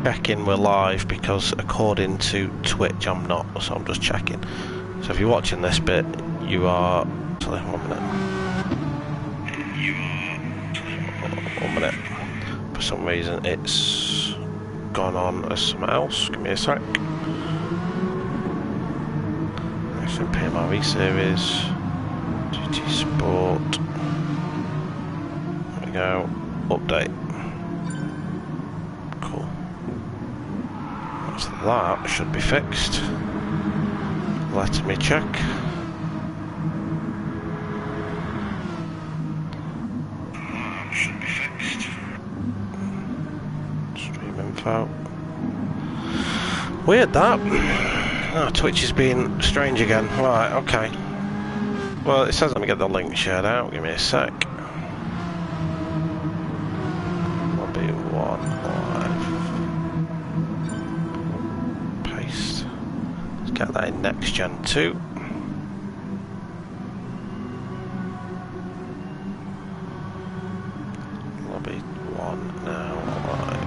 checking we're live because according to Twitch I'm not, so I'm just checking. So if you're watching this bit, you are... Sorry, 1 minute. 1 minute. For some reason it's gone on as something else. Give me a sec. Next in PMR series. GT Sport. There we go. Update. Cool. So that should be fixed. Let me check. Should be fixed. Stream info. Weird that. Oh, Twitch has been strange again. Right, okay. Well, it says let me get the link shared out. Give me a sec. Lobby 1 live. Paste. Let's get that in NxtGen 2. Lobby 1 now live.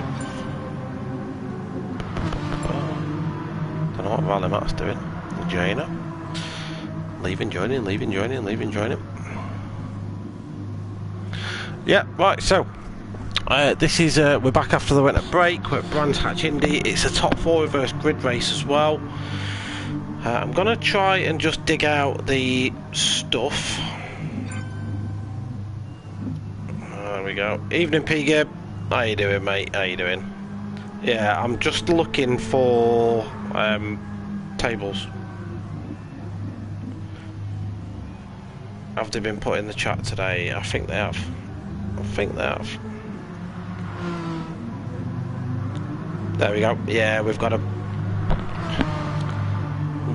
Don't know what Valley Matt's doing. Jaina. Leaving, joining, leaving, joining, leaving, joining. Yeah, right, so this is we're back after the winter break. We're at Brands Hatch Indy. It's a top 4 reverse grid race as well. I'm gonna try and just dig out the stuff. There we go. Evening, P Gib. How you doing, mate? How you doing? Yeah, I'm just looking for tables. Have they been put in the chat today? I think they have. I think they have. There we go. Yeah, we've got a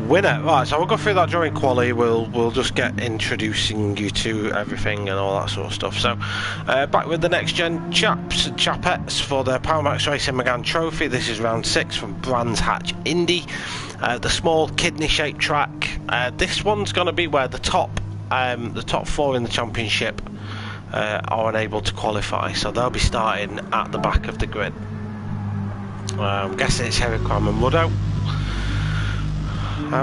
winner. Right, so we'll go through that during quali. We'll just get introducing you to everything and all that sort of stuff. So, back with the NxtGen chaps and chapettes for the Power Max Racing Megane Trophy. This is round 6 from Brands Hatch Indy. The small kidney-shaped track. This one's going to be where the top 4 in the championship are unable to qualify, so they'll be starting at the back of the grid. I'm guessing it's Heracram and Muddo.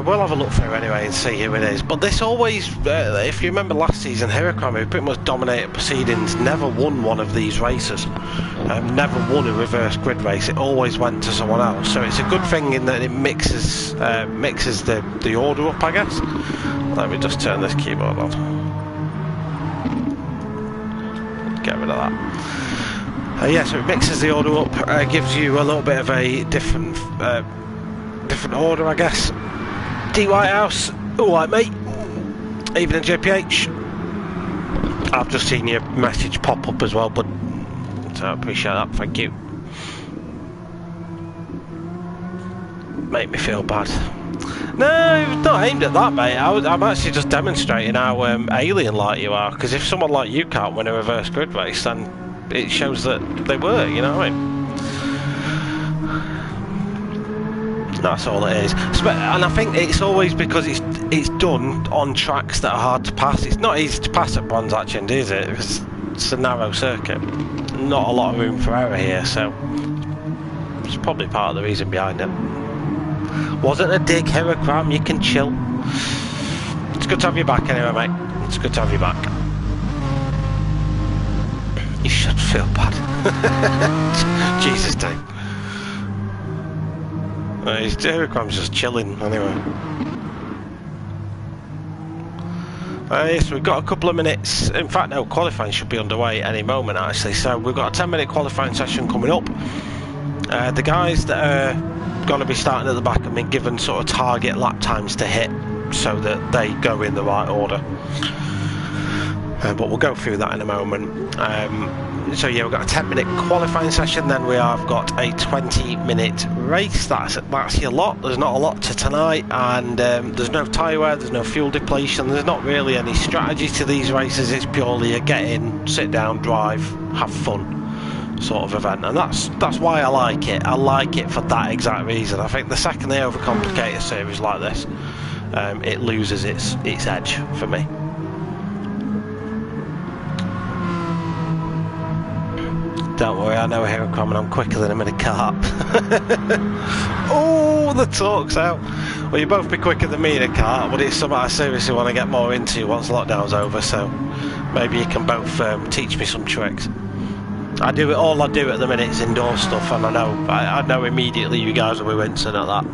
We'll have a look through anyway and see who it is. But this always, if you remember last season, Heracram, who pretty much dominated proceedings, never won one of these races. Never won a reverse grid race. It always went to someone else. So it's a good thing in that it mixes the order up, I guess. Let me just turn this keyboard on. Get rid of that. Yeah, so it mixes the order up, gives you a little bit of a different order, I guess. D Whitehouse, alright mate. Evening JPH. I've just seen your message pop up as well, but so I appreciate that, thank you. Make me feel bad. No, not aimed at that, mate. I'm actually just demonstrating how alien-like you are, because if someone like you can't win a reverse grid race, then it shows that they were, you know what I mean? That's all it is. And I think it's always because it's done on tracks that are hard to pass. It's not easy to pass at Brands Hatch Indy, is it? It's a narrow circuit. Not a lot of room for error here, so it's probably part of the reason behind it. Wasn't a dig, Heracram, you can chill. It's good to have you back anyway, mate. It's good to have you back. You should feel bad. Jesus, Dave. Heracram's just chilling anyway. So we've got a couple of minutes. In fact, no, qualifying should be underway any moment actually. So we've got a 10-minute qualifying session coming up. The guys that are going to be starting at the back have been given sort of target lap times to hit so that they go in the right order. But we'll go through that in a moment. So yeah, we've got a 10-minute qualifying session, then we have got a 20-minute race. That's your lot. There's not a lot to tonight, and there's no tyre wear, there's no fuel depletion, there's not really any strategy to these races. It's purely a get in, sit down, drive, have fun sort of event, and that's why I like it. I like it for that exact reason. I think the second they overcomplicate a series like this, it loses its edge for me. Don't worry, I know here and I'm quicker than him in a cart. Oh, the talk's out. Well, you'll both be quicker than me in a cart, but it's something I seriously want to get more into once lockdown's over, so maybe you can both teach me some tricks. I do at the minute is indoor stuff, and I know immediately you guys will be wincing at that.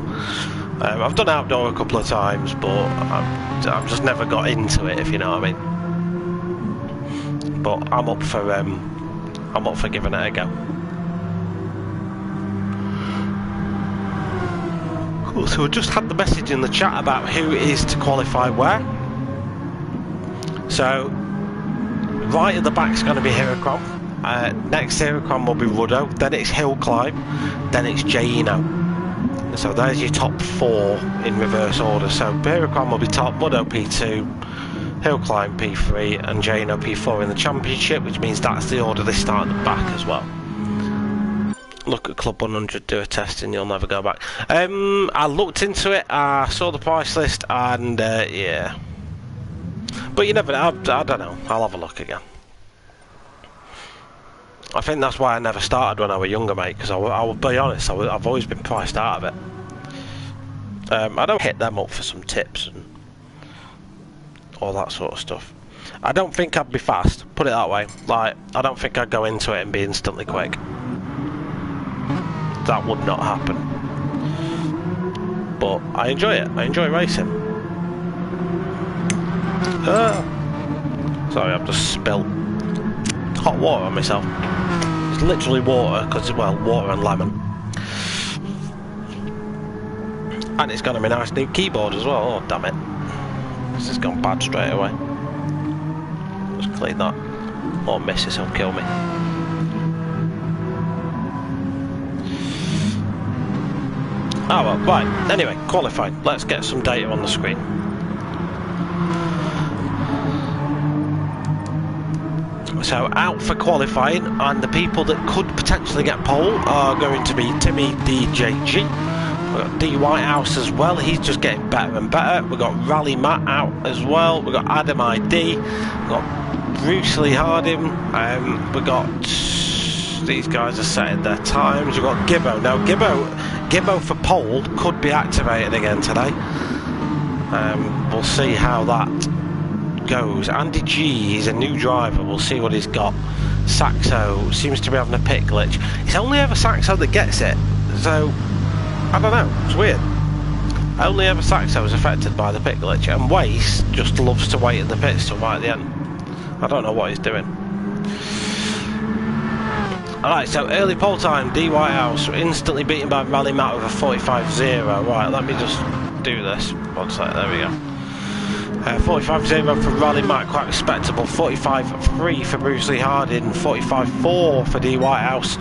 I've done outdoor a couple of times, but I've just never got into it, if you know what I mean. But I'm up for giving it a go. Cool. So we just had the message in the chat about who is to qualify where. So right at the back is going to be Heracron. Next Heracron will be Ruddo. Then it's Hill Climb. Then it's Jano. So there's your top 4 in reverse order. So Heracron will be top, Ruddo P2. Hill Climb P3 and Jano P4 in the championship, which means that's the order they start at the back as well. Look at Club 100, do a test and you'll never go back. I looked into it, I saw the price list, and yeah. But you never know, I don't know, I'll have a look again. I think that's why I never started when I was younger, mate, because I will be honest, I've always been priced out of it. I don't hit them up for some tips and all that sort of stuff. I don't think I'd be fast, put it that way. Like, I don't think I'd go into it and be instantly quick. That would not happen. But I enjoy it. I enjoy racing. Sorry, I've just spilt hot water on myself. It's literally water, because, well, water and lemon. And it's gonna be a nice new keyboard as well. Oh, damn it. This has gone bad straight away. Just clean that. Or miss this will kill me. Oh well, right. Anyway, qualifying. Let's get some data on the screen. So out for qualifying, and the people that could potentially get pole are going to be Timmy DJG. We've got D Whitehouse as well, he's just getting better and better. We've got Rally Matt out as well. We've got Adam ID. We've got Bruce Lee Harding. We've got... These guys are setting their times. We've got Gibbo. Now Gibbo for pole could be activated again today. We'll see how that goes. Andy G, he's a new driver. We'll see what he's got. Saxo seems to be having a pit glitch. It's only ever Saxo that gets it. So... I don't know, it's weird. Only ever Saxo is affected by the pit glitch, and Wace just loves to wait in the pits till right at the end. I don't know what he's doing. Alright, so early pole time, D Whitehouse instantly beaten by Rally Matt with a 45.0. Right, let me just do this. One sec, there we go. 45.0 for Rally Matt, quite respectable. 45.3 for Bruce Lee Harding, 45.4 for D Whitehouse,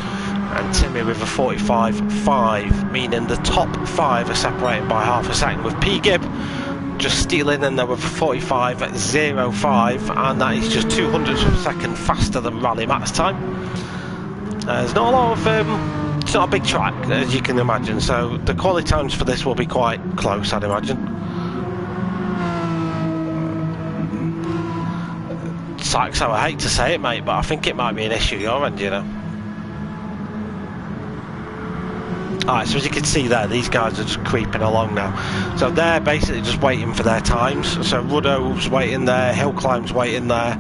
and Timmy with a 45.5, meaning the top 5 are separated by half a second, with P Gibb just stealing in there with a 45.05, and that is just 200ths of a second faster than Rally Matt's time. There's not a lot of, it's not a big track, as you can imagine, so the quality times for this will be quite close, I'd imagine. So I hate to say it, mate, but I think it might be an issue your end, you know. Alright, so as you can see there, these guys are just creeping along now. So they're basically just waiting for their times. So Ruddo's waiting there, Hill Climb's waiting there.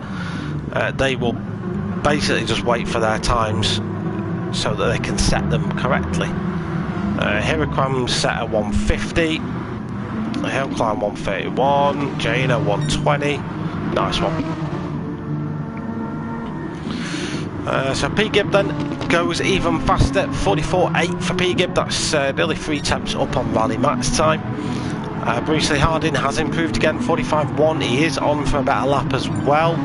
They will basically just wait for their times so that they can set them correctly. Heracron's set at 150. Hill Climb 131. Jana 120. Nice one. So P Gibb then goes even faster, 44.8 for P Gibb, that's nearly 3 tenths up on Rally Matt's time. Bruce Lee Harding has improved again, 45.1, he is on for a better lap as well.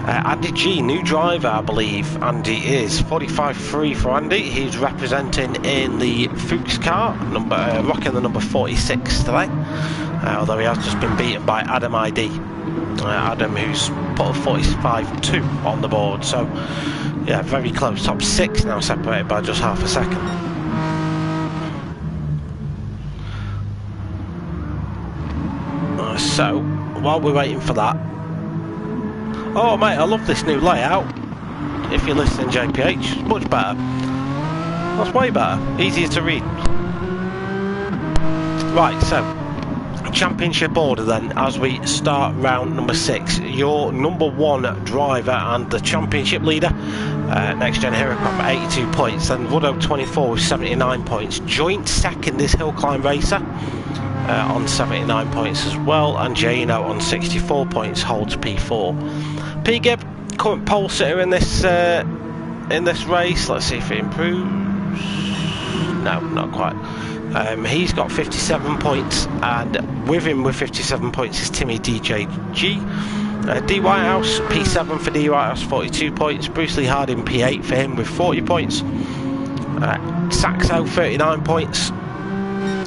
Andy G, new driver I believe Andy is, 45.3 for Andy, he's representing in the Fuchs car, rocking the number 46 today, although he has just been beaten by Adam ID. Adam, who's put a 45.2 on the board, so yeah, very close. Top 6 now separated by just half a second. So while we're waiting for that, oh mate, I love this new layout. if you're listening, JPH. Much better. That's way better. Easier to read. Right, so championship order then, as we start round number 6. Your number 1 driver and the championship leader, NxtGen Heracraft, 82 points. Then Woodrow 24 with 79 points. Joint second is Hill Climb Racer on 79 points as well, and Jano on 64 points holds P4. P-Gib, current pole sitter in this race. Let's see if it improves. No, not quite. He's got 57 points, and with him with 57 points is Timmy DJG. D Whitehouse, P7 for D Whitehouse, 42 points. Bruce Lee Harding, P8 for him with 40 points. Saxo, 39 points.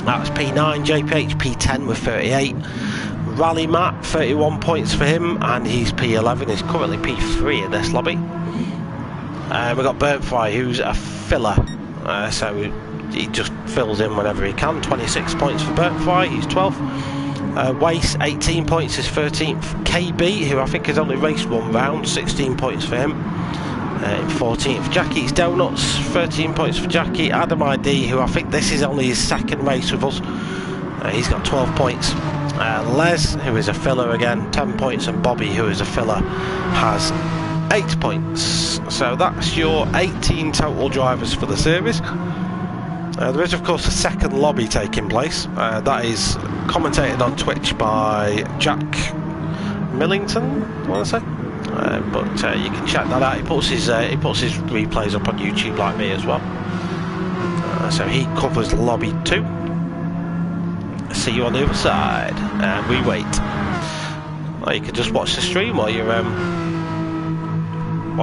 That's P9. JPH, P10 with 38. Rally Matt, 31 points for him, and he's P11. He's currently P3 in this lobby. We've got Burntfly, who's a filler, so he just fills in whenever he can. 26 points for Burntfly, he's 12th. Wace, 18 points, is 13th. KB, who I think has only raced 1 round, 16 points for him, in 14th. Jack Eats Donuts, 13 points for Jackie. Adam ID, who I think this is only his 2nd race with us, he's got 12 points. Les, who is a filler again, 10 points, and Bobby, who is a filler, has 8 points. So that's your 18 total drivers for the series. There is of course a second lobby taking place. That is commentated on Twitch by Jack Millington, I want to say. But you can check that out. He puts his replays up on YouTube like me as well. So he covers lobby 2. See you on the other side, and we wait. Or you can just watch the stream while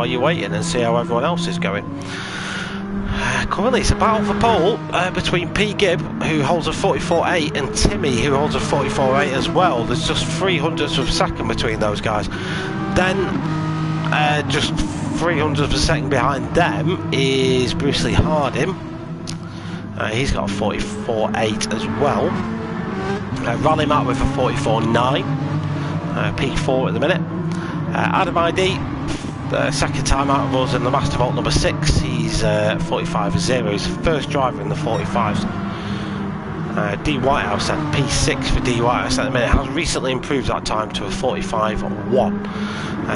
you're waiting and see how everyone else is going. Currently it's a battle for pole between P. Gibb, who holds a 44.8, and Timmy, who holds a 44.8 as well. There's just 300ths of a second between those guys. Then just 300ths of a second behind them is Bruce Lee Harding. He's got a 44.8 as well. Rally Matt with a 44.9, P4 at the minute. Adam ID, second time out of us in the Master Vault number 6. He's 45.0. He's the first driver in the 45s. D Whitehouse then, P6 for D Whitehouse at the minute, has recently improved that time to a 45.1.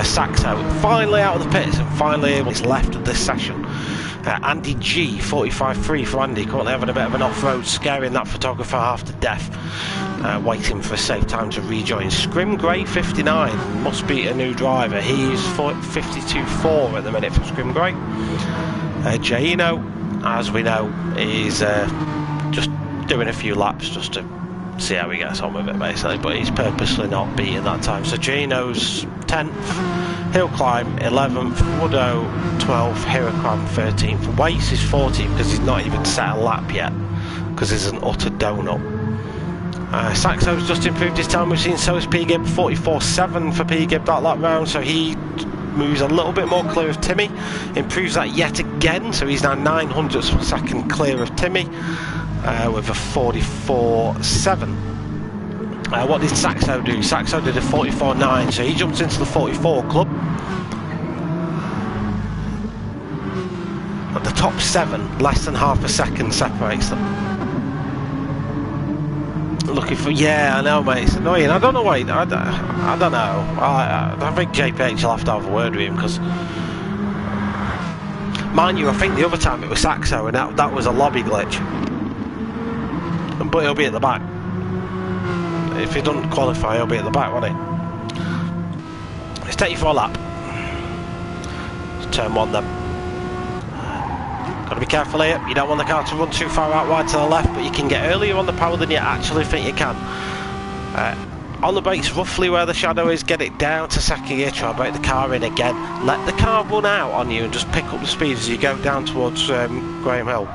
Saxo finally out of the pits and finally able to left of this session. Andy G, 45.3 for Andy, currently having a bit of an off-road, scaring that photographer half to death, waiting for a safe time to rejoin. Scrim Grey, 59, must be a new driver. He's 52.4 at the minute for Scrim Grey. Jaino, as we know, is just doing a few laps just to see how he gets on with it basically, but he's purposely not beating that time. So Jaino's 10th, Hill Climb 11th, Woodo 12th, Heracram 13th. Wace is 14th because he's not even set a lap yet because he's an utter donut. Saxo's just improved his time, we've seen, so is P-Gib, 44.7 for P-Gib that lap round, so he moves a little bit more clear of Timmy, improves that yet again, so he's now 900ths of a second clear of Timmy with a 44.7. What did Saxo do? Saxo did a 44.9, so he jumps into the 44 club. But the top 7, less than half a second separates them. Looking for, yeah, I know, mate, it's annoying. I don't know why, I don't know. I think JPH will have to have a word with him, because mind you, I think the other time it was Saxo, and that was a lobby glitch. But he'll be at the back. If he doesn't qualify, he'll be at the back, won't he? Let's take you for a lap. Let's turn 1 then. Got to be careful here. You don't want the car to run too far out wide to the left, but you can get earlier on the power than you actually think you can. On the brakes, roughly where the shadow is, get it down to second gear, try and brake the car in again. Let the car run out on you and just pick up the speed as you go down towards Graham Hill.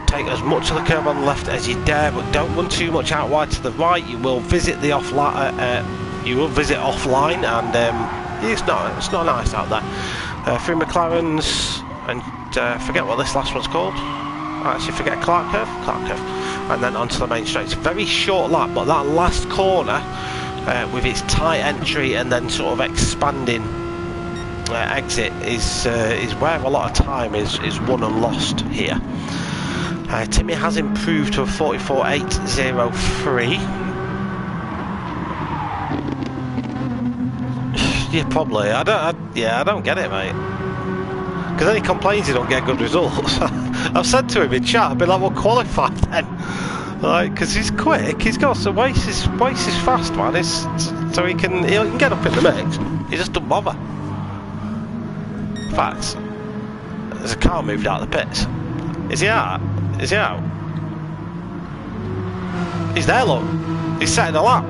Take as much of the curve on the left as you dare, but don't run too much out wide to the right. You will visit the offline, and it's not nice out there. Through McLaren's, and forget what this last one's called. I actually forget. Clark Curve, and then onto the main straight. It's a very short lap, but that last corner with its tight entry and then sort of expanding exit is where a lot of time is won and lost here. Timmy has improved to a 44.803. Yeah, probably. I don't get it, mate. Because then he complains he don't get good results. I've said to him in chat, I've been like, well, qualify then. Like, because he's quick, he's got some Wace is fast, man. So he can get up in the mix. He just doesn't bother. In fact, there's a car moved out of the pits. Is he out? Is he out? He's there, look. He's setting a lap.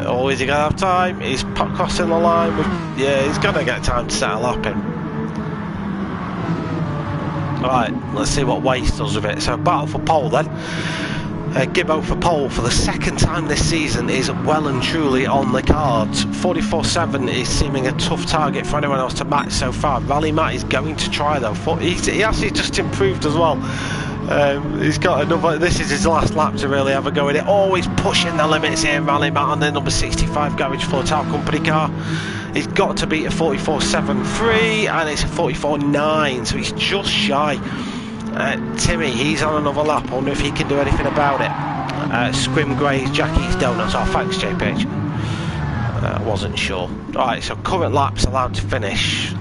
Oh, is he going to have time? He's crossing the line. Yeah, he's going to get time to set a lap in. Right, let's see what Waste does with it. So, battle for pole then. Gibbo for pole for the second time this season is well and truly on the cards. 44.7 is seeming a tough target for anyone else to match so far. Rally Matt is going to try though. He actually just improved as well. He's got another. This is his last lap to really have a go at it. Always pushing the limits here, Rally Matt, on the number 65 garage floor tower company car. He's got to beat a 44.73 and it's a 44.9, so he's just shy. Timmy, he's on another lap. I wonder if he can do anything about it. Scrim Gray's Jackie's Donuts. Oh, thanks, JPH. I wasn't sure. Alright, so current laps allowed to finish.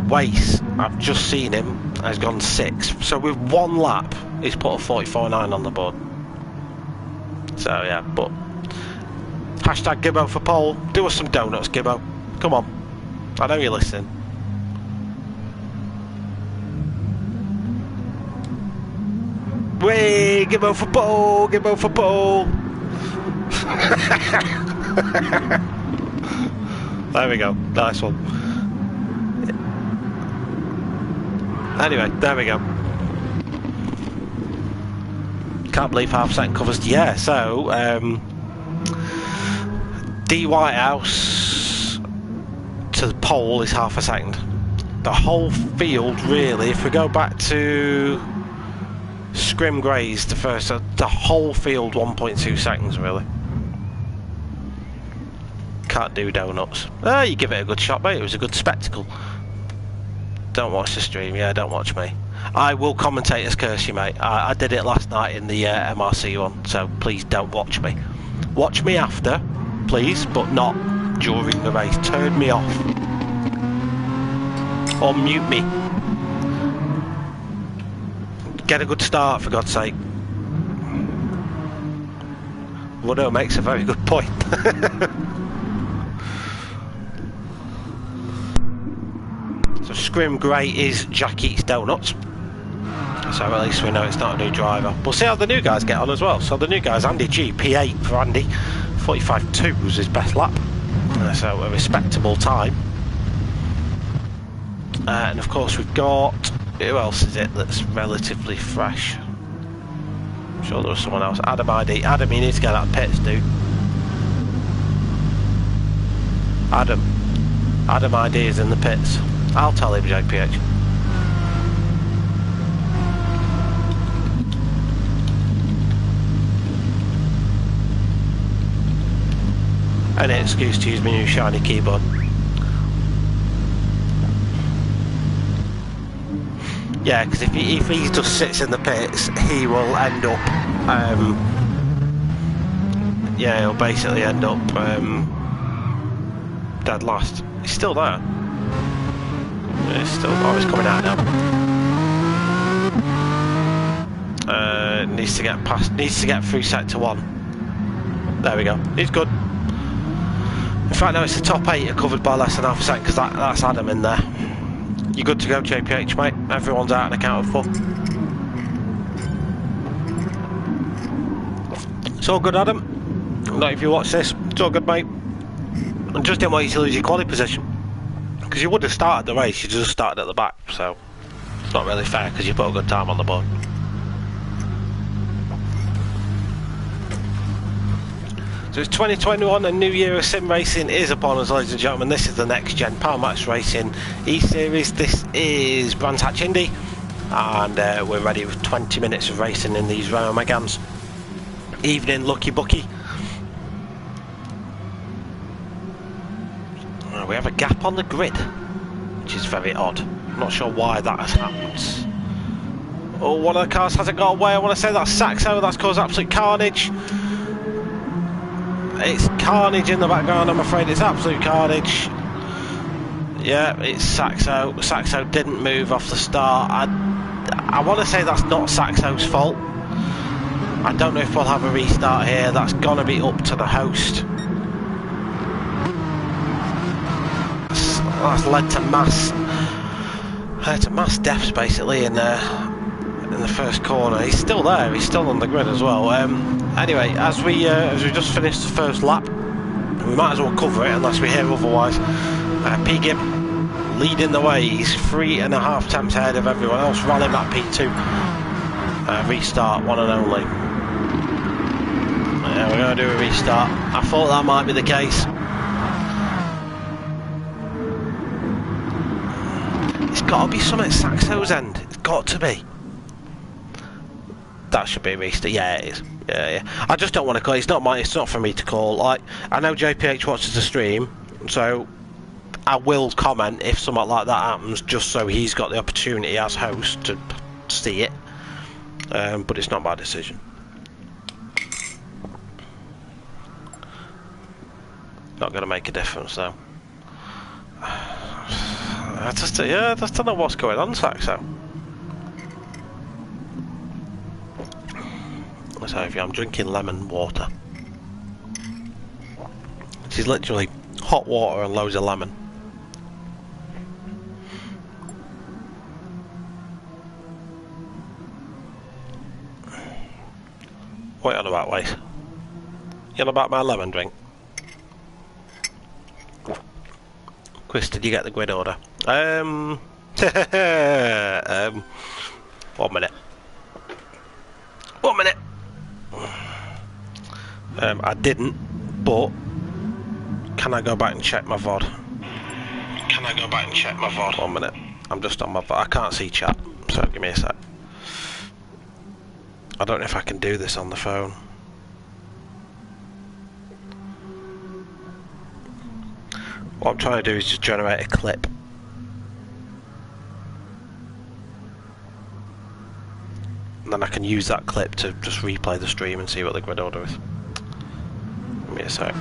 Wace, I've just seen him, has gone 6. So with one lap, he's put a 44.9 on the board. So yeah, but hashtag Gibbo for pole. Do us some donuts, Gibbo. Come on. I know you're listening. Way, Gibbo for pole, Gibbo for pole. There we go. Nice one. Anyway, there we go. Can't believe half second covers. Yeah, so D Whitehouse to the pole is half a second. The whole field, really, if we go back to Scrim Grays, the first, the whole field 1.2 seconds, really. Can't do donuts. You give it a good shot, mate. It was a good spectacle. Don't watch the stream, yeah, don't watch me. I will commentate as Kirsty, mate. I did it last night in the MRC one, so please don't watch me. Watch me after, please, but not during the race. Turn me off. Or mute me. Get a good start, for God's sake. Woodrow makes a very good point. So Scrim Grey is Jack Eats Donuts. So at least we know it's not a new driver. We'll see how the new guys get on as well. So the new guys, Andy G, P8 for Andy. 45.2 was his best lap. So a respectable time. And of course we've got... Who else is it that's relatively fresh? I'm sure there was someone else. Adam ID. Adam, you need to get out of pits, dude. Adam ID is in the pits. I'll tell him, JPH. Any excuse to use my new shiny keyboard. Yeah, because if he just sits in the pits, he will end up. Yeah, he'll basically end up dead last. He's still there. He's still. Oh, he's coming out now. Needs to get past. Needs to get through sector 1. There we go. He's good. In fact, no, it's the top 8 are covered by less than half a second because that's Adam in there. You good to go, JPH, mate? Everyone's out and accounted for. It's all good, Adam. Not if you watch this. It's all good, mate. I just didn't want you to lose your quality position. Because you would have started the race, you just started at the back. So, it's not really fair because you put a good time on the board. So it's 2021 and New Year of Sim Racing is upon us, ladies and gentlemen. This is the Next Gen Power Max Racing E-Series. This is Brands Hatch Indy, and we're ready with 20 minutes of racing in these Renault Meganes. Evening, Lucky Bucky. We have a gap on the grid, which is very odd. I'm not sure why that has happened. Oh, one of the cars hasn't got away. I want to say that's Saxo. That's caused absolute carnage. It's carnage in the background, I'm afraid. It's absolute carnage. Yeah, it's Saxo. Saxo didn't move off the start. I want to say that's not Saxo's fault. I don't know if we'll have a restart here. That's going to be up to the host. That's led to mass deaths basically in the first corner. He's still there. He's still on the grid as well. Anyway, as we just finished the first lap, we might as well cover it unless we hear otherwise. P-Gib leading the way. He's 3.5 tenths ahead of everyone else. Rally map P2. Restart, one and only. Yeah, we're going to do a restart. I thought that might be the case. It's got to be something at Saxo's end. It's got to be. That should be a restart. Yeah, it is. Yeah. I just don't want to call. It's not for me to call. Like, I know JPH watches the stream, so I will comment if something like that happens, just so he's got the opportunity as host to see it. But it's not my decision. Not going to make a difference though. I just don't know what's going on, Saxo. So if I'm drinking lemon water, which is literally hot water and loads of lemon. What are you on about, Wace? You on about my lemon drink? Chris, did you get the grid order? 1 minute. 1 minute. I didn't, but can I go back and check my VOD? 1 minute. I'm just on my VOD. I can't see chat, so give me a sec. I don't know if I can do this on the phone. What I'm trying to do is just generate a clip. And then I can use that clip to just replay the stream and see what the grid order is. Give me a sec.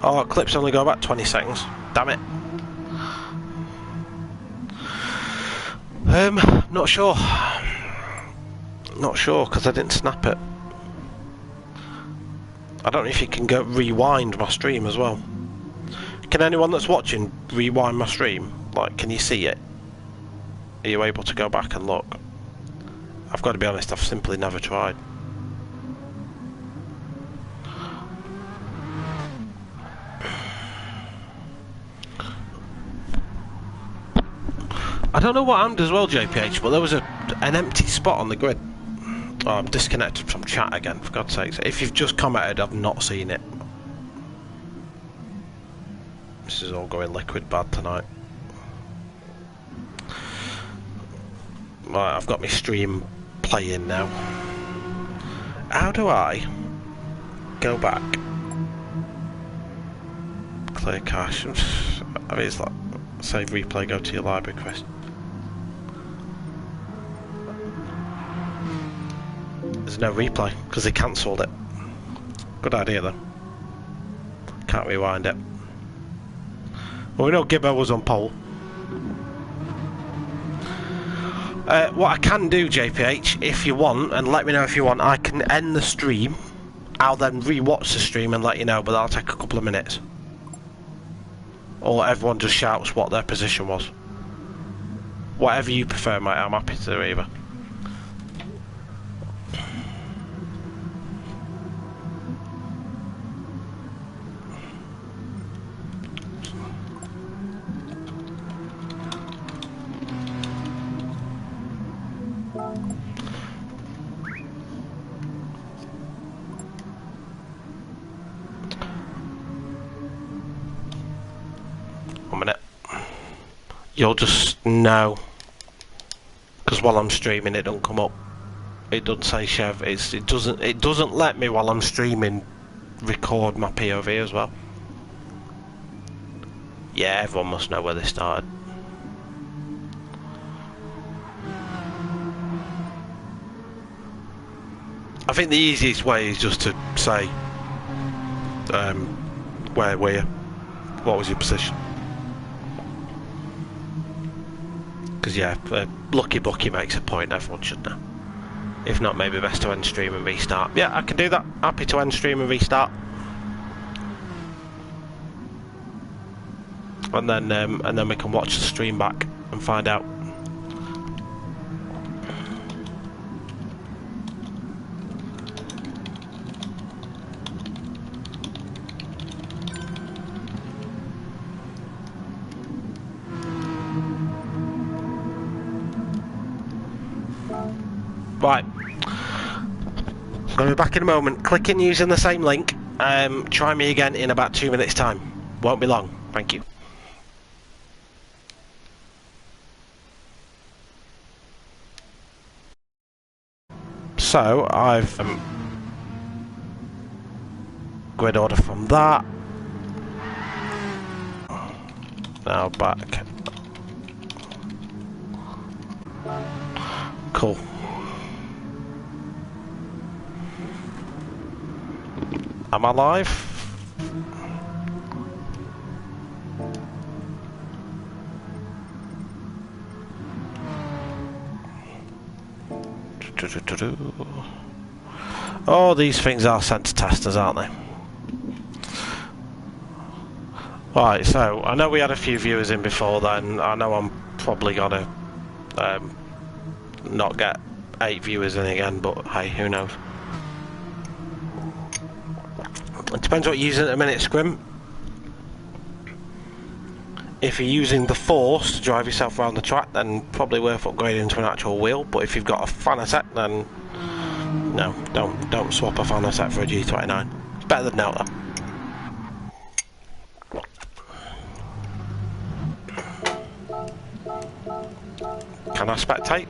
Oh, clips only go about 20 seconds. Damn it. Not sure. Not sure, because I didn't snap it. I don't know if you can go rewind my stream as well. Can anyone that's watching rewind my stream? Like, can you see it? Are you able to go back and look? I've got to be honest, I've simply never tried. I don't know what happened as well, JPH, but there was an empty spot on the grid. Oh, I'm disconnected from chat again, for God's sake. If you've just commented, I've not seen it. This is all going liquid bad tonight. Right, I've got my stream playing now. How do I go back? Clear cache. I mean, it's like save replay, go to your library, Chris. There's no replay because they cancelled it. Good idea though. Can't rewind it. Well, we know Gibbo was on pole. What I can do, JPH, if you want, and let me know if you want, I can end the stream. I'll then re-watch the stream and let you know, but that'll take a couple of minutes. Or everyone just shouts what their position was. Whatever you prefer, mate, I'm happy to do either. You'll just know, because while I'm streaming it don't come up. It doesn't say Chev. It doesn't let me while I'm streaming record my POV as well. Yeah, everyone must know where they started. I think the easiest way is just to say, where were you? What was your position? Because yeah, Lucky Bucky makes a point, everyone should know. If not, maybe best to end stream and restart. Yeah, I can do that. Happy to end stream and restart. And then we can watch the stream back and find out. Right, I'm going to be back in a moment. Click in using the same link. Try me again in about 2 minutes time. Won't be long. Thank you. So I've grid order from that. Now back. Cool. Am I live? Oh, these things are sent to testers, aren't they? Right, so I know we had a few viewers in before then. I know I'm probably gonna not get 8 viewers in again, but hey, who knows? It depends what you're using at a minute, Scrim. If you're using the Force to drive yourself around the track, then probably worth upgrading to an actual wheel. But if you've got a Fanatec, then no, don't swap a Fanatec for a G29. It's better than no, though. Can I spectate?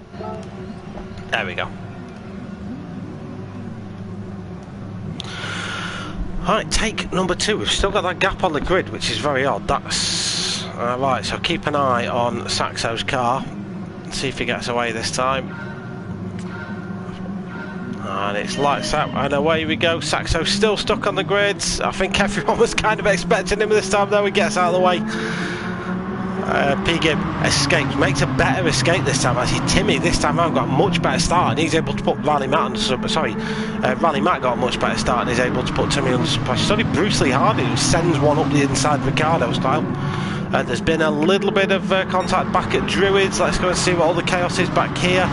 There we go. Right, take number 2. We've still got that gap on the grid, which is very odd. That's right. So keep an eye on Saxo's car. See if he gets away this time. And it's lights out, and away we go. Saxo's still stuck on the grids. I think everyone was kind of expecting him this time, though. He gets out of the way. P-Gib escapes, makes a better escape this time. Actually, Timmy this time around got a much better start, and he's able to put Rally Matt under some. Sorry, Rally Matt got a much better start, and he's able to put Timmy under some pressure. It's only Bruce Lee Hardy who sends one up the inside Ricardo style. There's been a little bit of contact back at Druids. Let's go and see what all the chaos is back here.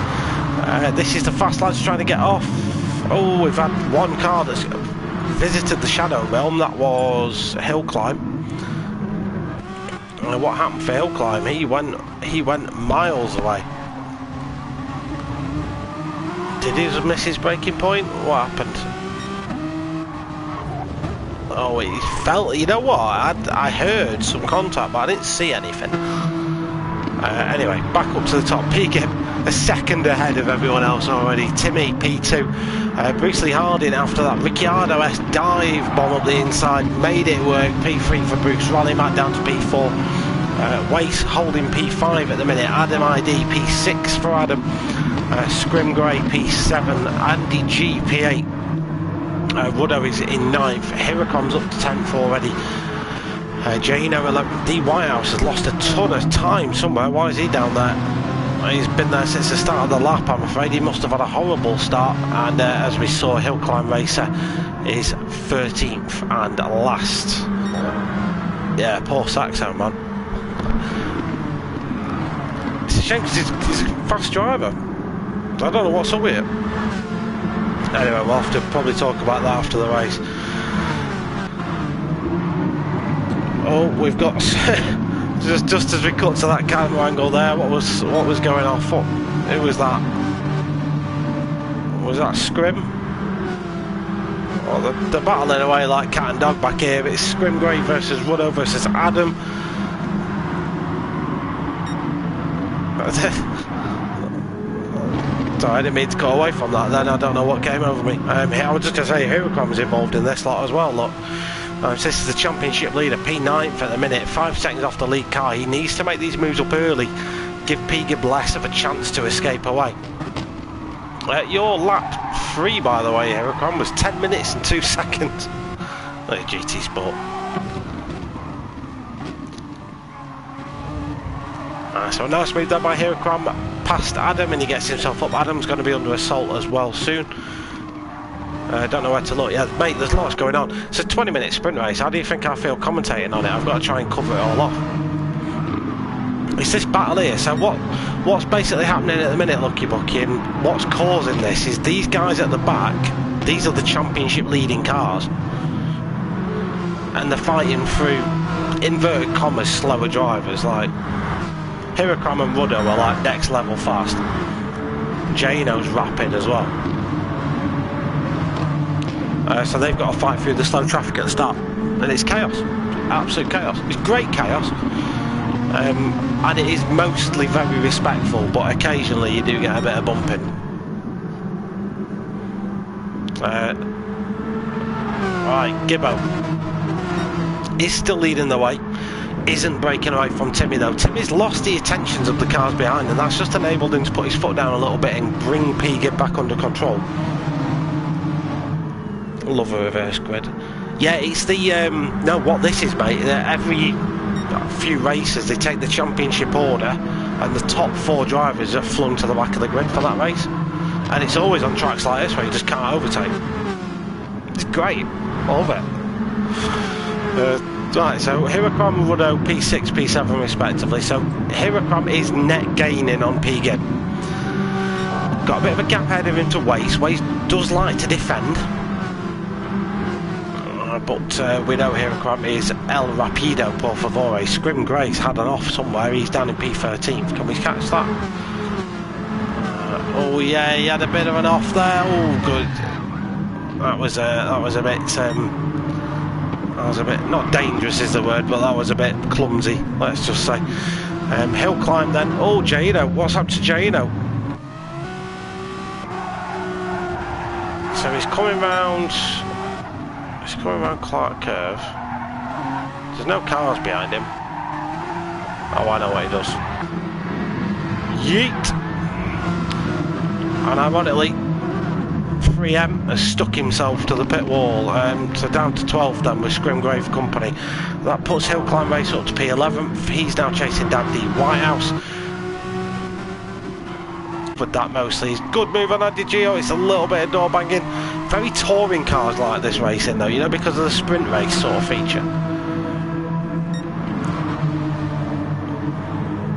This is the fast lads trying to get off. Oh, we've had one car that's visited the Shadow Realm. That was Hill Climb. What happened for Hill Climb? He went miles away. Did he just miss his braking point? What happened? Oh, he felt. You know what? I heard some contact, but I didn't see anything. Anyway, back up to the top. P-Gib a second ahead of everyone else already. Timmy P2. Bruce Lee Harding after that. Ricciardo S dive bomb up the inside. Made it work. P3 for Bruce. Rally Matt down to P4. Wace holding P5 at the minute. Adam ID P6 for Adam. Scrim Grey P7. Andy G P8. Ruddo is in 9th. Hiracon's up to 10th already. Jano 11. D Whitehouse has lost a ton of time somewhere. Why is he down there? He's been there since the start of the lap, I'm afraid. He must have had a horrible start. And as we saw, Hill Climb Racer is 13th and last. Yeah, poor Saxo, man. It's a shame because he's a fast driver. I don't know what's up with it. Anyway, we'll have to probably talk about that after the race. Oh, we've got just as we cut to that camera angle there. What was going on? Who was that? Was that Scrim? Well, they're battling away like cat and dog back here. It's Scrim Grey versus Ruddo versus Adam. Sorry, I didn't mean to cut away from that then. I don't know what came over me. I was just going to say Hurricane was involved in this lot as well. Look, So this is the championship leader, P9th at the minute, 5 seconds off the lead car. He needs to make these moves up early, give P-Gib less of a chance to escape away. Your lap 3, by the way, Heracron, was 10 minutes and 2 seconds. Look at GT Sport. So a nice move there by Heracron past Adam, and he gets himself up. Adam's going to be under assault as well soon. Don't know where to look. Yeah, mate, there's lots going on. It's a 20-minute sprint race. How do you think I feel commentating on it? I've got to try and cover it all off. It's this battle here. So what's basically happening at the minute, Lucky Bucky, and what's causing this is these guys at the back, these are the championship leading cars, and they're fighting through, inverted commas, slower drivers. Like Heracron and Rudder are like next level fast. Jano's rapid as well. So they've got to fight through the slow traffic at the start, and it's chaos, absolute chaos. It's great chaos, and it is mostly very respectful, but occasionally you do get a bit of bumping. Right, Gibbo is still leading the way, isn't breaking away from Timmy though. Timmy's lost the attentions of the cars behind, and that's just enabled him to put his foot down a little bit and bring P-Gib back under control. Love a reverse grid. Yeah, it's the no, what this is, mate, every few races they take the championship order and the top 4 drivers are flung to the back of the grid for that race, and it's always on tracks like this where you just can't overtake. It's great, love it. Right, so Heracron, Ruddo, P6, P7 respectively. So Heracron is net gaining on P-Gib. Got a bit of a gap ahead of him to Waste. Waste does like to defend, but we know Heracron is El Rapido, por favore. Scrim Gray's had an off somewhere. He's down in P13th. Can we catch that? Oh yeah, he had a bit of an off there. Oh, good. That was a bit, not dangerous is the word, but that was a bit clumsy, let's just say. Hill climb then. Oh, Jano, what's up to Jano? So he's coming round Clark Curve. There's no cars behind him. Oh, I know what he does. Yeet! And ironically, 3M has stuck himself to the pit wall, so down to 12th then with Scrimgrave Company. That puts Hill Climb Race up to P11th. He's now chasing Dandy Whitehouse with that mostly. It's good move on Andy Gio. It's a little bit of door banging. Very touring cars like this racing though, you know, because of the sprint race sort of feature.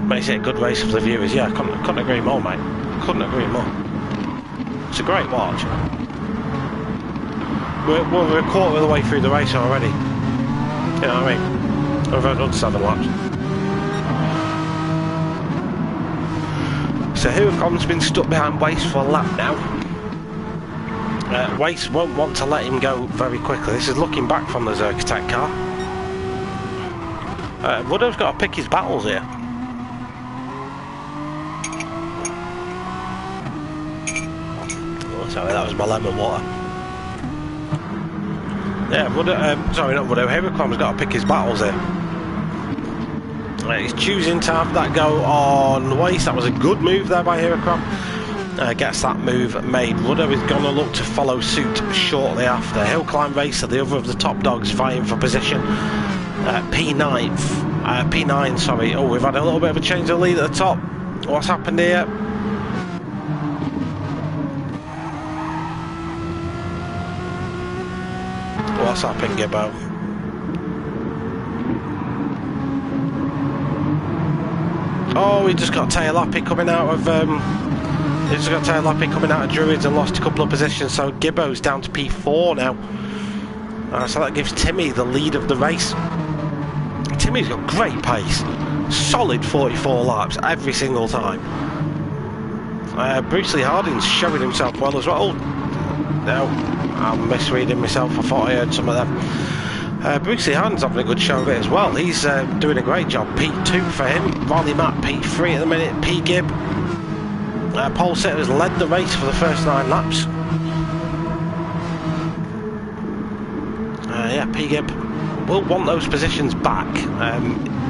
Makes it a good race for the viewers. Yeah, I couldn't agree more, mate. Couldn't agree more. It's a great watch. We're a quarter of the way through the race already. You know what I mean? We've had another 7 laps. So Heracron's been stuck behind Waste for a lap now. Waste won't want to let him go very quickly. This is looking back from the Zerkatech car. Ruddo's got to pick his battles here. Sorry, that was my lemon water. Yeah, sorry, not Ruddo. Heracron's got to pick his battles here. He's choosing to have that go on Waste. That was a good move there by Heracron. Gets that move made. Ruddo is going to look to follow suit shortly after. Hill Climb Racer, the other of the top dogs, vying for position. P9, sorry. Oh, we've had a little bit of a change of lead at the top. What's happened here? What's happened, Gibbo? Oh, he just got tail lappy coming out of Druids and lost a couple of positions, so Gibbo's down to P4 now. So that gives Timmy the lead of the race. Timmy's got great pace, solid 44 laps every single time. Bruce Lee Harding's showing himself well as well. No, I'm misreading myself. I thought I heard some of them. Bruce Lee Harding's having a good show of it as well. He's doing a great job. P2 for him. Ronnie Matt P3 at the minute. P-Gib. Pole Sitter's led the race for the first 9 laps. Yeah, P-Gib will want those positions back.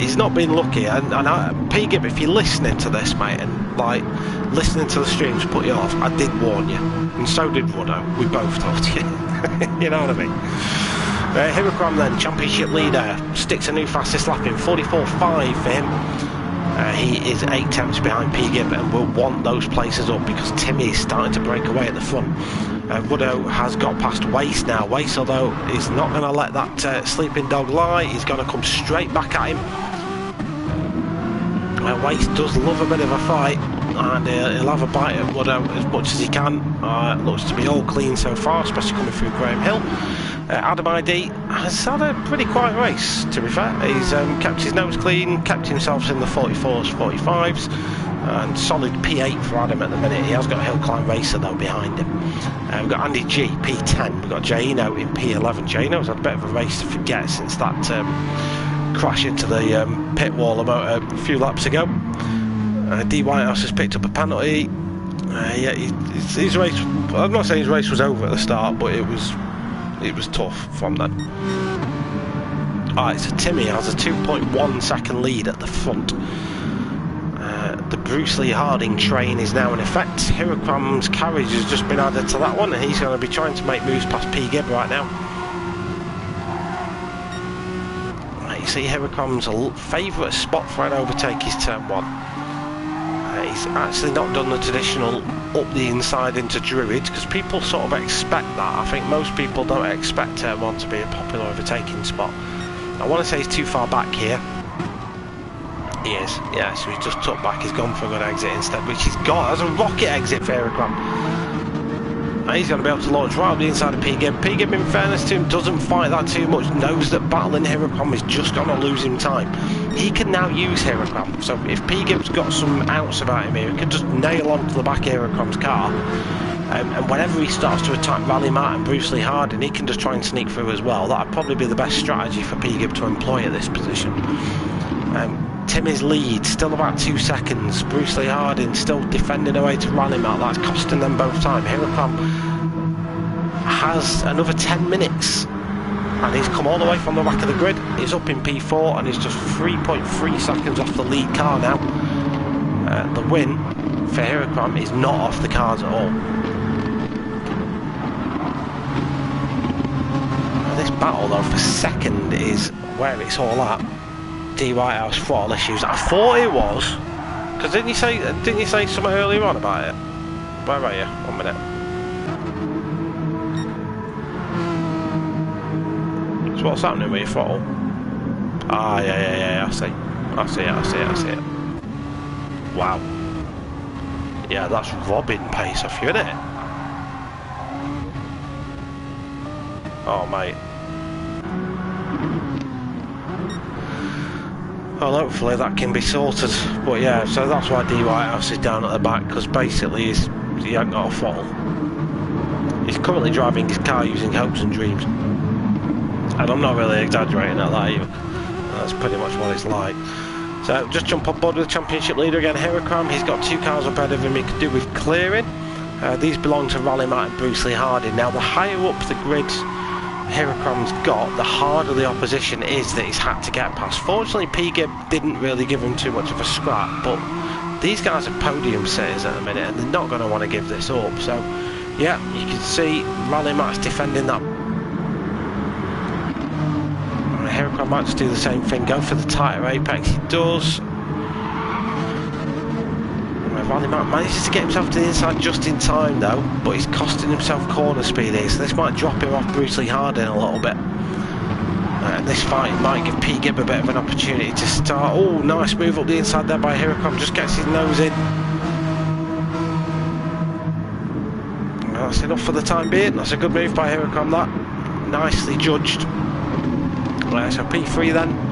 He's not been lucky, and P-Gib, if you're listening to this, mate, and like listening to the streams put you off, I did warn you, and so did Ruddo. We both told you. You know what I mean? Hiracram then, championship leader, sticks a new fastest lap in 44.5 for him. He is 8 tenths behind P-Gib and will want those places up because Timmy is starting to break away at the front. Ruddo has got past Waste now. Waste, although, is not going to let that sleeping dog lie. He's going to come straight back at him. Waste does love a bit of a fight, and he'll have a bite at Ruddo as much as he can. Looks to be all clean so far, especially coming through Graham Hill. Adam ID has had a pretty quiet race, to be fair. He's kept his nose clean, kept himself in the 44s, 45s, and solid P8 for Adam at the minute. He has got a hill climb racer though behind him. We've got Andy G, P10. We've got Jaino in P11. Jaino's had a bit of a race to forget since that crash into the pit wall about a few laps ago. D Whitehouse has picked up a penalty. Yeah, his race. I'm not saying his race was over at the start, but it was tough from then. Alright, so Timmy has a 2.1 second lead at the front. The Bruce Lee Harding train is now in effect. Hiracram's carriage has just been added to that one, and he's going to be trying to make moves past P-Gib right now. You see Hiracram's favourite spot for an overtake is turn 1. He's actually not done the traditional up the inside into Druids, because people sort of expect that. I think most people don't expect turn 1 to be a popular overtaking spot. I want to say he's too far back here. He is, yeah, so he's just tucked back. He's gone for a good exit instead, which he's got as a rocket exit for Hiracram. And he's going to be able to launch right up the inside of P-Gib. P-Gib, in fairness to him, doesn't fight that too much, knows that battling Hiracram is just going to lose him time. He can now use Hiracram, so if P-Gib's got some outs about him here, he can just nail onto the back of Hiracram's car. And whenever he starts to attack Rally Matt and Bruce Lee Harding, he can just try and sneak through as well. That'd probably be the best strategy for P-Gib to employ at this position. Timmy's lead, still about 2 seconds. Bruce Lee Harding still defending away to Rally Matt. That's costing them both time. Hiracram has another 10 minutes. And he's come all the way from the back of the grid. He's up in P4 and he's just 3.3 seconds off the lead car now. The win for Hiracram is not off the cards at all. This battle though for second is where it's all at. D Whitehouse throttle issues. I thought it was, because didn't you say something earlier on about it? Where are you? 1 minute. So what's happening with your throttle? Ah, yeah. I see it. Wow. Yeah, that's robbing pace off you, isn't it? Oh, mate. Well, hopefully that can be sorted. But yeah, so that's why D Whitehouse is down at the back, because basically he hasn't got a throttle. He's currently driving his car using hopes and dreams. And I'm not really exaggerating at that either. That's pretty much what it's like. So just jump on board with the championship leader again, Hiracram. He's got 2 cars up ahead of him he could do with clearing. These belong to Rally Matt and Bruce Lee Harding. Now the higher up the grid Hiracram's got, the harder the opposition is that he's had to get past. Fortunately, P-Gib didn't really give him too much of a scrap, but these guys are podium sitters at the minute and they're not going to want to give this up. So yeah, you can see Rally Matt's defending that. Hiracram might just do the same thing, go for the tighter apex. He does. Rally Matt manages to get himself to the inside just in time though, but he's costing himself corner speed here, so this might drop him off Bruce Lee Harding a little bit. And this fight might give P-Gib a bit of an opportunity to start. Oh, nice move up the inside there by Hiracram, just gets his nose in. Well, that's enough for the time being. That's a good move by Hiracram, that. Nicely judged. Right, so P3 then.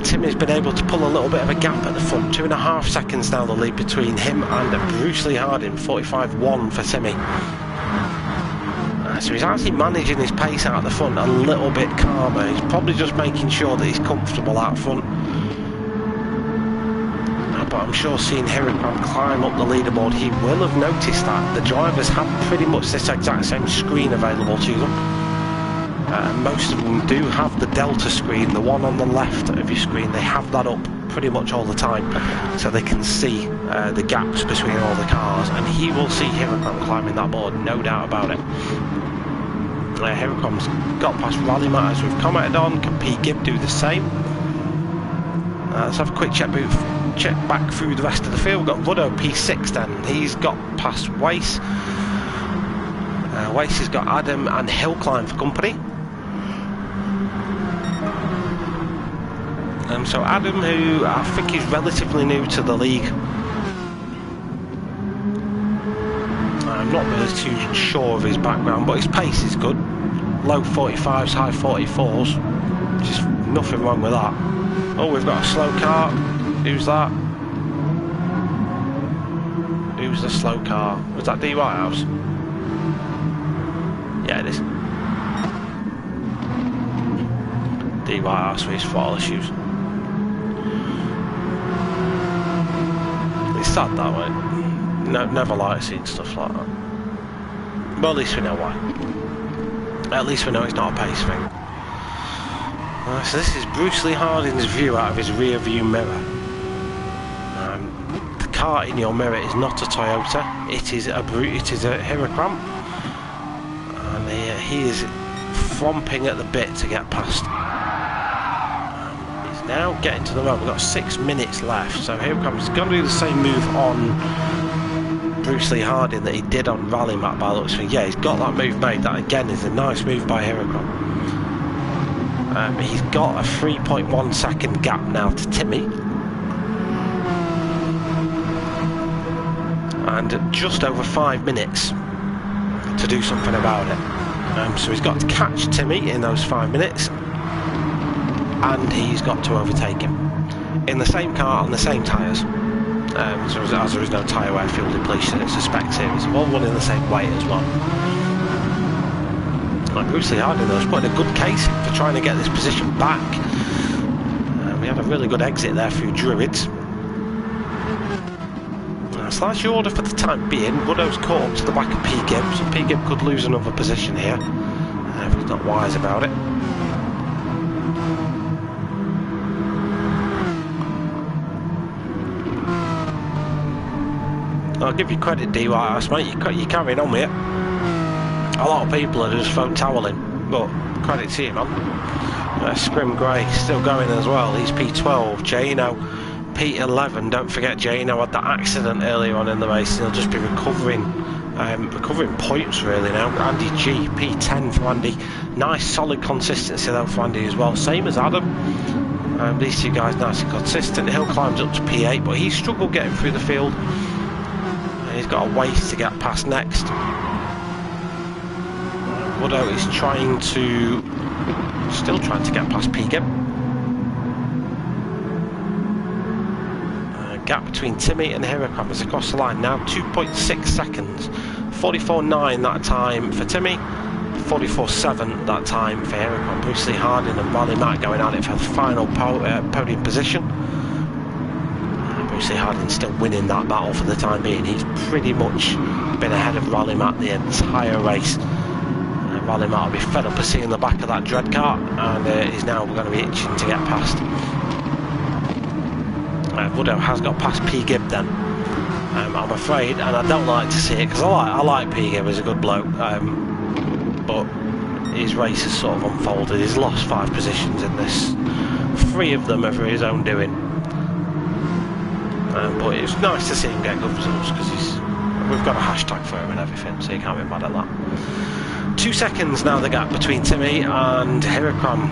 Timmy's been able to pull a little bit of a gap at the front. 2.5 seconds now the lead between him and Bruce Lee Harding. 45.1 for Timmy. So he's actually managing his pace out the front a little bit calmer. He's probably just making sure that he's comfortable out front. But I'm sure seeing Hiracram climb up the leaderboard, he will have noticed that. The drivers have pretty much this exact same screen available to them. Most of them do have the Delta screen, the one on the left of your screen. They have that up pretty much all the time, so they can see the gaps between all the cars, and he will see Hirocom climbing that board, no doubt about it. Hirocom's got past Rally Matt as we've commented on. Can P. Gibb do the same? Let's have a quick check back through the rest of the field. We've got Ruddo P6 then. He's got past Wace. Wace has got Adam and Hillclimb for company. So Adam, who I think is relatively new to the league. I'm not really too sure of his background, but his pace is good. Low 45s, high 44s. Just nothing wrong with that. Oh, we've got a slow car. Who's that? Who's the slow car? Was that D. Whitehouse? Yeah, it is. D. Whitehouse with his throttle issues. It's sad that way. No, never like seeing stuff like that. But at least we know why. At least we know it's not a pace thing. So this is Bruce Lee Harding's view out of his rear view mirror. The car in your mirror is not a Toyota. It is a Hirocom, and he is thromping at the bit to get past. He's now getting to the road. We've got 6 minutes left, so Hirocom's going to do the same move on Bruce Lee Harding that he did on Rally Matt by the looks of it. Yeah, he's got that move made. That again is a nice move by Hirocom. He's got a 3.1 second gap now to Timmy, and just over 5 minutes to do something about it. So he's got to catch Timmy in those 5 minutes, and he's got to overtake him in the same car on the same tyres. So as there is no tyre wear fuel depletion, it's a spec series, all run in the same weight as well. Like Bruce Lee Harding though, has put in a good case for trying to get this position back. We had a really good exit there through Druids. So that's your order for the time being. Ruddo's caught up to the back of P. Gibb, so P. Gibb could lose another position here if he's not wise about it. I'll give you credit, D. Whitehouse, mate. You're carrying on with it. A lot of people are just phone toweling, but credit to you, man. Scrim Gray still going as well. He's P12. Jano P11. Don't forget, Jano had that accident earlier on in the race. He'll just be recovering points really now. Andy G P10 for Andy. Nice solid consistency though for Andy as well. Same as Adam. These two guys nice and consistent. Hill climbs up to P8, but he struggled getting through the field. He's got a ways to get past next. Ruddo is still trying to get past P. Gibb. Gap between Timmy and Hirocom is across the line now, 2.6 seconds. 44.9 that time for Timmy, 44.7 that time for Hirocom. Bruce Lee Harding and Rally Matt going at it for the final podium position. Bruce Lee Harding's still winning that battle for the time being. He's pretty much been ahead of Rally Matt the entire race. Rally Matt will be fed up of seeing the back of that dread car, and he's now going to be itching to get past. Ruddo has got past P. Gibb then, I'm afraid, and I don't like to see it because I like P. Gibb as a good bloke, but his race has sort of unfolded. He's lost 5 positions in this. 3 of them are for his own doing, but it's nice to see him get good results because we've got a hashtag for him and everything, so you can't be mad at that. 2 seconds now the gap between Timmy and Hirocom.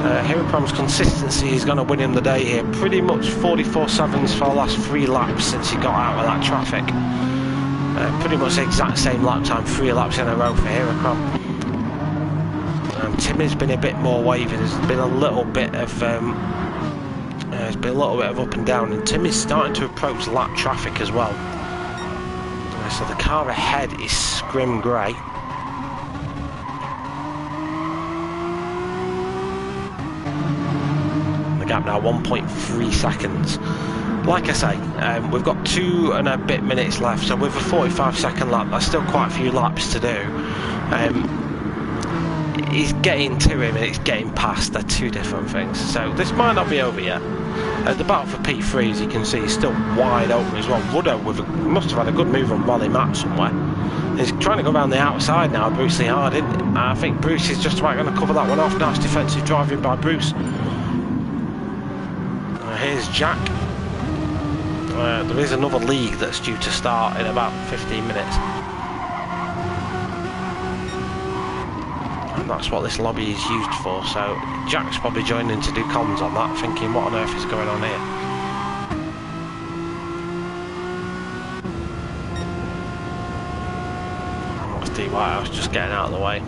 Hirocom's consistency is going to win him the day here. Pretty much 44.7s for the last 3 laps since he got out of that traffic. Pretty much the exact same lap time, 3 laps in a row for Hirocom. Timmy's been a bit more wavy. There's been a little bit of up and down, and Timmy's starting to approach lap traffic as well. So the car ahead is Scrim Grey. The gap now 1.3 seconds. Like I say, we've got 2 and a bit minutes left, so with a 45-second lap, that's still quite a few laps to do. he's getting to him and it's getting past. They're two different things. So this might not be over yet. The battle for P3, as you can see, is still wide open as well. Ruddo must have had a good move on Rally Matt somewhere. He's trying to go around the outside now, Bruce Lee Hard, isn't it? I think Bruce is just about going to cover that one off. Nice defensive driving by Bruce. Here's Jack. There is another league that's due to start in about 15 minutes. And that's what this lobby is used for, so Jack's probably joining to do comms on that, thinking what on earth is going on here. What's D Whitehouse just getting out of the way.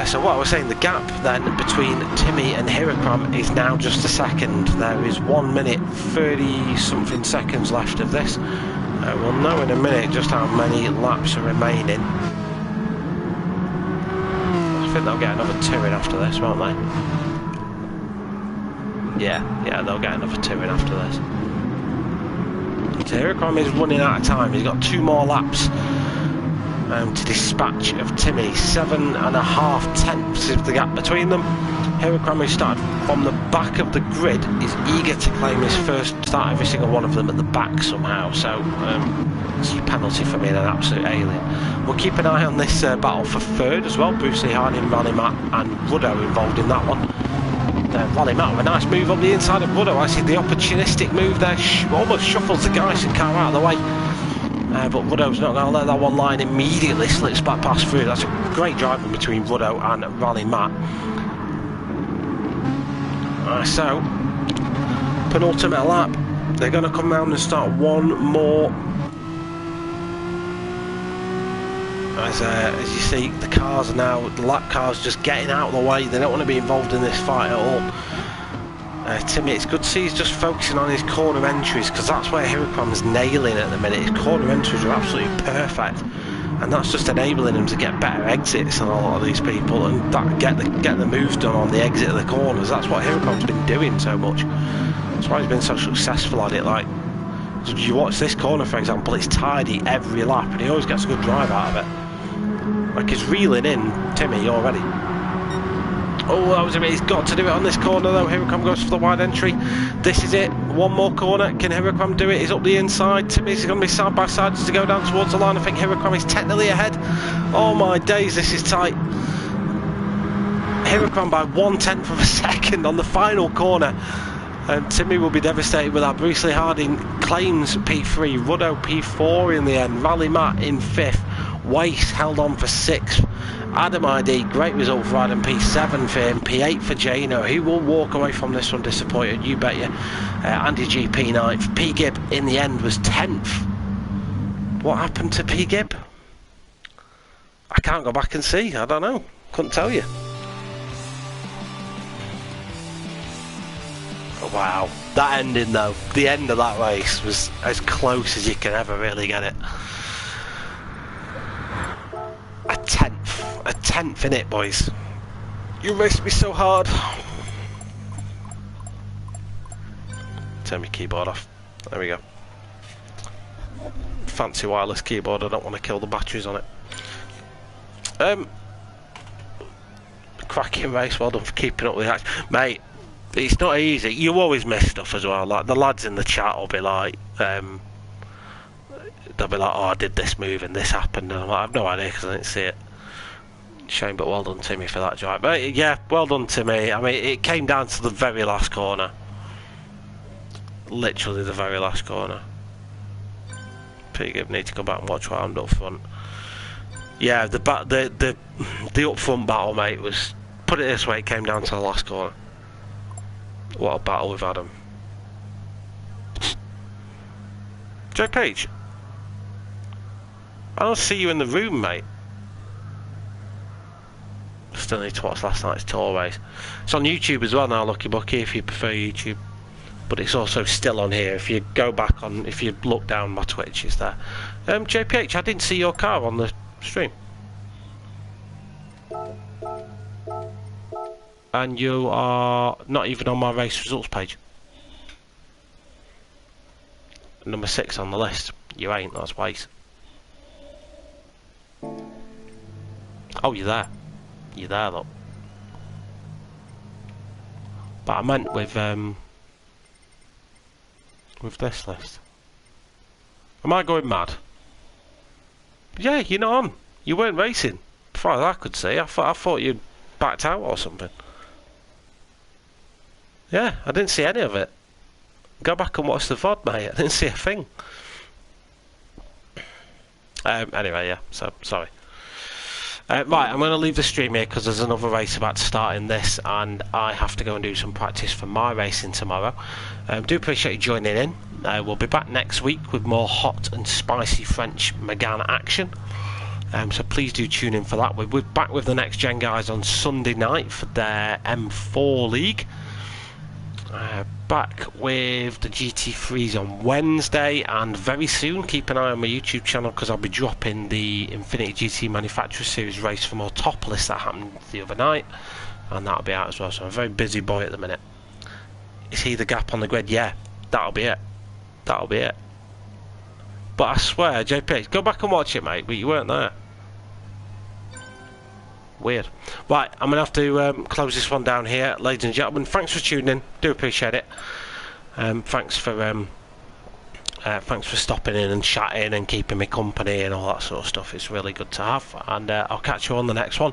So what I was saying, the gap then between Timmy and Hirakram is now just a second. There is 1 minute 30 something seconds left of this. We'll know in a minute just how many laps are remaining. I think they'll get another 2 in after this, won't they? Yeah, they'll get another 2 in after this. So Hirakram is running out of time. He's got 2 more laps to dispatch of Timmy. 7.5 tenths is the gap between them. Hirakram, who started from the back of the grid, is eager to claim his first start, every single one of them at the back somehow, so it's a penalty for being an absolute alien. We'll keep an eye on this battle for third as well. Bruce Lee Harding, Rally Matt and Ruddo involved in that one. Rally Matt with a nice move on the inside of Ruddo. I see the opportunistic move there, almost shuffles the Geisen car out of the way. But Ruddo's not going to let that one line, immediately slips back past through. That's a great driving between Ruddo and Rally Matt. So, penultimate lap. They're going to come round and start one more. As you see, the cars are now, the lap cars just getting out of the way. They don't want to be involved in this fight at all. Timmy, it's good to see he's just focusing on his corner entries, because that's where Hirakram's nailing at the minute. His corner entries are absolutely perfect, and that's just enabling him to get better exits on a lot of these people and get the moves done on the exit of the corners. That's what Hirakram's been doing so much. That's why he's been so successful at it. Like, you watch this corner, for example, it's tidy every lap, and he always gets a good drive out of it. Like, he's reeling in Timmy already. Oh, that was a bit. He's got to do it on this corner though. Hirakram goes for the wide entry. This is it. One more corner. Can Hirakram do it? He's up the inside. Timmy's going to be side by side as to go down towards the line. I think Hirakram is technically ahead. Oh my days, this is tight. Hirakram by 1/10 of a second on the final corner. And Timmy will be devastated with that. Bruce Lee Harding claims P3. Ruddo P4 in the end. Rally Matt in 5th. Weiss held on for 6th. Adam ID, great result for Adam, P7 for him, P8 for Jano. He will walk away from this one disappointed, you bet you. Andy G, P9th. P Gibb in the end was 10th. What happened to P Gibb? I can't go back and see, I don't know. Couldn't tell you. Oh, wow, that ending though, the end of that race was as close as you can ever really get it. A tenth in it, boys. You raced me so hard. Turn my keyboard off. There we go. Fancy wireless keyboard. I don't want to kill the batteries on it. Cracking race. Well done for keeping up with the action, mate. It's not easy. You always miss stuff as well. Like the lads in the chat will be like, they'll be like, "Oh, I did this move and this happened," and I'm like, "I've no idea because I didn't see it." Shame, but well done, Timmy, for that drive. But yeah, well done, Timmy. I mean, it came down to the very last corner. Literally the very last corner. Pretty good. Need to go back and watch what happened up front. Yeah, the up front battle, mate, was, put it this way, it came down to the last corner. What a battle we've had him. Joe Page, I don't see you in the room, mate. Still need to watch last night's tour race. It's on YouTube as well now, Lucky Bucky, if you prefer YouTube. But it's also still on here. If you go back on, if you look down my Twitch, it's there. JPH, I didn't see your car on the stream. And you are not even on my race results page. Number 6 on the list. You ain't, that's waste. Oh, you're there. You're there, look. But I meant with this list. Am I going mad? Yeah, you're not on. You weren't racing. As far as I could see, I thought you'd backed out or something. Yeah, I didn't see any of it. Go back and watch the VOD, mate. I didn't see a thing. Anyway, yeah, so sorry. Right, I'm going to leave the stream here because there's another race about to start in this, and I have to go and do some practice for my racing tomorrow. Do appreciate you joining in. We'll be back next week with more hot and spicy French Megane action. So please do tune in for that. We're back with the NxtGen guys on Sunday night for their M4 League. Back with the GT3s on Wednesday, and very soon keep an eye on my YouTube channel because I'll be dropping the Infinity GT Manufacturer Series race for more top list that happened the other night, and that'll be out as well. So I'm a very busy boy at the minute. Is he the gap on the grid? Yeah, that'll be it. That'll be it. But I swear, JP, go back and watch it, mate, but you weren't there. Weird. Right, I'm going to have to close this one down here, ladies and gentlemen. Thanks for tuning in. Do appreciate it. Thanks for stopping in and chatting and keeping me company and all that sort of stuff. It's really good to have. And I'll catch you on the next one.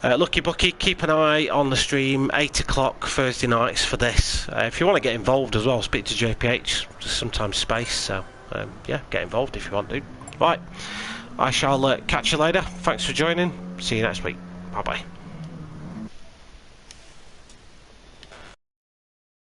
Lucky Bucky, keep an eye on the stream, 8 o'clock Thursday nights for this. If you want to get involved as well, speak to JPH. There's sometimes space, so yeah, get involved if you want to. Right, I shall catch you later. Thanks for joining. See you next week. Bye bye.